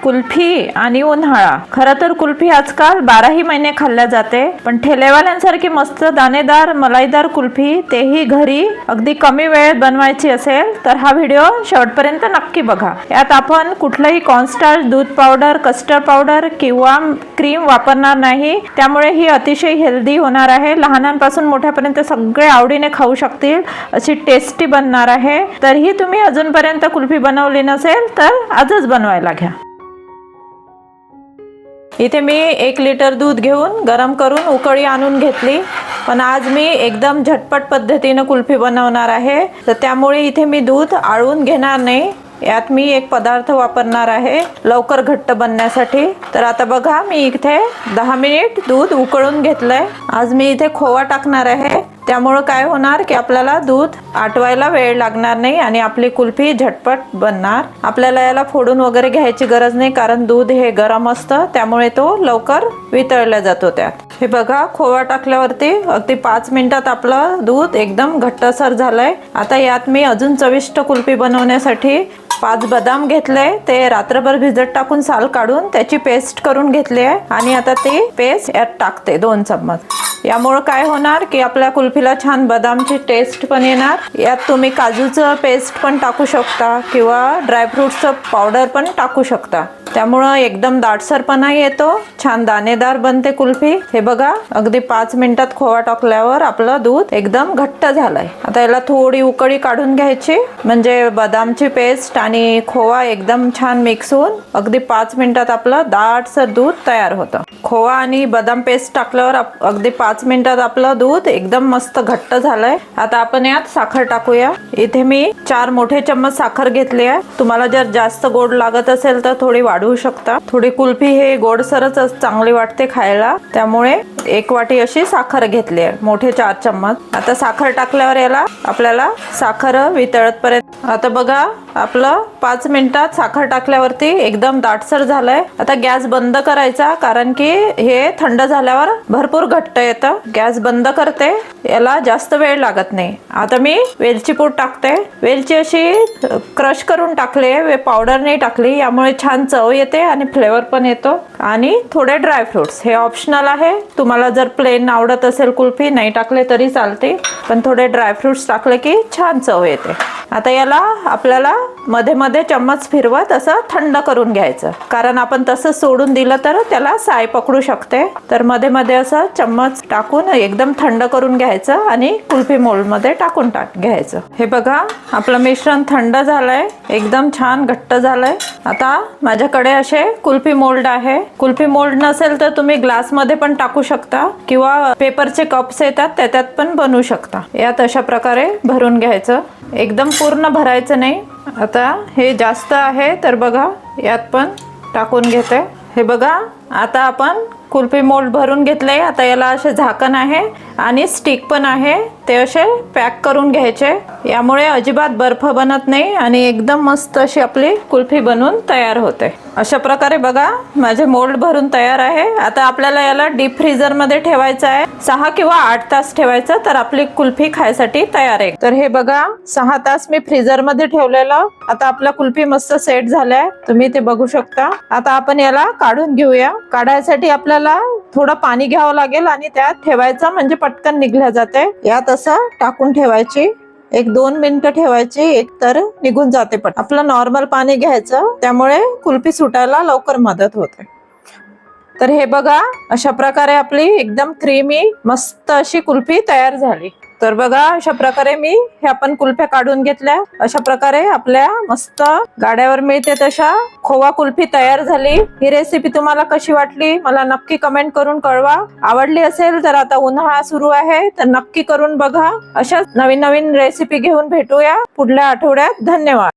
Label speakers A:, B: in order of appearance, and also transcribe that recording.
A: कुल्फी आणि उन्हाळा. खरं तर कुल्फी आजकाल 12ही महिने खाल्ल्या जाते, पण ठेलेवाल्यांसारखी मस्त दाणेदार मलाईदार कुल्फी तेही घरी अगदी कमी वेळेत बनवायची असेल तर हा व्हिडिओ शेवटपर्यंत नक्की बघा. यात आपण कुठलंही कॉर्नस्टार्च, दूध पावडर, कस्टर्ड पावडर किंवा क्रीम वापरणार नाही, त्यामुळे ही अतिशय हेल्दी होणार आहे. लहानांपासून मोठ्यापर्यंत सगळे आवडीने खाऊ शकतील अशी टेस्टी बनणार आहे. तरीही तुम्ही अजूनपर्यंत कुल्फी बनवली नसेल तर आजच बनवायला घ्या. इथे मी 1 लिटर दूध घेऊन गरम करून उकळी आणून घेतली, पण आज मी एकदम झटपट पद्धतीने कुल्फी बनवणार आहे, तर त्यामुळे इथे मी दूध आळून घेणार नाही. यात मी एक पदार्थ वापरणार आहे लवकर घट्ट बनण्यासाठी. तर आता बघा, मी इथे 10 मिनिट दूध उकळून घेतलंय. आज मी इथे खोवा टाकणार आहे, त्यामुळे काय होणार की आपल्याला दूध आटवायला वेळ लागणार नाही आणि आपली कुल्फी झटपट बनणार. आपल्याला याला फोडून वगैरे घ्यायची गरज नाही, कारण दूध हे गरम असतं, त्यामुळे तो लवकर वितळला जातो त्यात. हे बघा, खोवा टाकल्यावरती अगदी 5 मिनिटात आपलं दूध एकदम घट्टसर झालंय. आता यात मी अजून चविष्ट कुल्फी बनवण्यासाठी 5 बदाम घेतले, ते रात्रभर भिजत टाकून साल काढून त्याची पेस्ट करून घेतली आहे आणि आता ती पेस्ट यात टाकते 2 चम्मच. यामुळे काय होणार की आपल्या कुल्फीला छान बदामची टेस्ट पण येणार. यात तुम्ही काजूचं पेस्ट पण टाकू शकता किंवा ड्रायफ्रुट्सचं पावडर पण टाकू शकता, त्यामुळं एकदम दाटसरपणा येतो, छान दाणेदार बनते कुल्फी. हे बघा, अगदी 5 मिनिटात खोवा टाकल्यावर आपलं दूध एकदम घट्ट झालंय. आता याला थोडी उकळी काढून घ्यायची, म्हणजे बदामची पेस्ट आणि खोवा एकदम छान मिक्स होऊन अगदी 5 मिनिटात आपलं दाटसर दूध तयार होतं. खोवा आणि बदाम पेस्ट टाकल्यावर अगदी 5 मिनिटात आपलं दूध एकदम मस्त घट्ट झालंय. आता आपण यात साखर टाकूया. इथे मी 4 मोठे चम्मच साखर घेतली आहे. तुम्हाला जर जास्त गोड लागत असेल तर थोडी वाढवू शकता. थोडी कुल्फी हे गोडसरच चांगली वाटते खायला, त्यामुळे 1 वाटी अशी साखर घेतली आहे, मोठे 4 चम्मच. आता साखर टाकल्यावर याला आपल्याला साखर वितळत पर्यंत. आता बघा, आपलं 5 मिनिटात साखर टाकल्यावरती एकदम दाटसर झालंय. आता गॅस बंद करायचा, कारण की हे थंड झाल्यावर भरपूर घट्ट येतं. गॅस बंद करते, याला जास्त वेळ लागत नाही. आता मी वेलची पूड टाकते. वेलची अशी क्रश करून टाकली, पावडर नाही टाकली, यामुळे छान चव येते आणि फ्लेवर पण येतो. आणि थोडे ड्रायफ्रुट्स, हे ऑप्शनल आहे. तुम्हाला जर प्लेन आवडत असेल कुल्फी, नाही टाकले तरी चालते, पण थोडे ड्रायफ्रुट्स टाकले की छान चव येते. आता याला आपल्याला मध्ये मध्ये चम्मच फिरवत असं थंड करून घ्यायचं, कारण आपण तसं सोडून दिलं तर त्याला साय पकडू शकते. तर मध्ये मध्ये असं चम्मच टाकून एकदम थंड करून घ्यायचं आणि कुल्फी मोल्ड मध्ये टाकून घ्यायचं. हे बघा, आपलं मिश्रण थंड झालंय, एकदम छान घट्ट झालंय. आता माझ्याकडे असे कुल्फी मोल्ड आहे. कुल्फी मोल्ड नसेल तर तुम्ही ग्लास मध्ये पण टाकू शकता किंवा पेपरचे कप्स येतात त्याच्यात पण बनवू शकता. यात अशा प्रकारे भरून घ्यायचं, एकदम पूर्ण भरायचं नाही. आता हे जास्त आहे तर बघा, यात पण टाकून घेते. हे बघा, आता आपण कुल्फी मोल्ड भरून घेतले. आता याला असे झाकण आहे आणि स्टिक पण आहे, ते असे पॅक करून घ्यायचे. यामुळे अजिबात बर्फ बनत नाही आणि एकदम मस्त अशी आपली कुल्फी बनवून तयार होते. अशा प्रकारे बघा, माझे मोल्ड भरून तयार आहे. आता आपल्याला याला डीप फ्रीजर मध्ये ठेवायचं आहे. 6 किंवा 8 तास ठेवायचं, तर आपली कुल्फी खायसाठी तयार आहे. तर हे बघा, 6 तास मी फ्रीजर मध्ये ठेवलेलं. आता आपला कुल्फी मस्त सेट झालाय, तुम्ही ते बघू शकता. आता आपण याला काढून घेऊया. काढायसाठी आपल्याला थोडं पाणी घ्यावं लागेल आणि त्यात ठेवायचं, म्हणजे पटकन निघल्या जाते. यात असं टाकून ठेवायची, 1-2 मिनिटं ठेवायची, एक तर निघून जाते. पण आपलं नॉर्मल पाणी घ्यायचं, त्यामुळे कुल्फी सुटायला लवकर मदत होते. तर हे बघा, अशा प्रकारे आपली एकदम क्रीमी मस्त अशी कुल्फी तयार झाली. तर बघा, अशा प्रकारे मी हे आपण कुल्फ्या काढून घेतल्या. अशा प्रकारे आपल्या मस्त गाड्यावर मिळते तशा खोवा कुल्फी तयार झाली. ही रेसिपी तुम्हाला कशी वाटली मला नक्की कमेंट करून कळवा. आवडली असेल तर आता उन्हाळा सुरू आहे, तर नक्की करून बघा. अशाच नवीन नवीन रेसिपी घेऊन भेटूया पुढल्या आठवड्यात. धन्यवाद.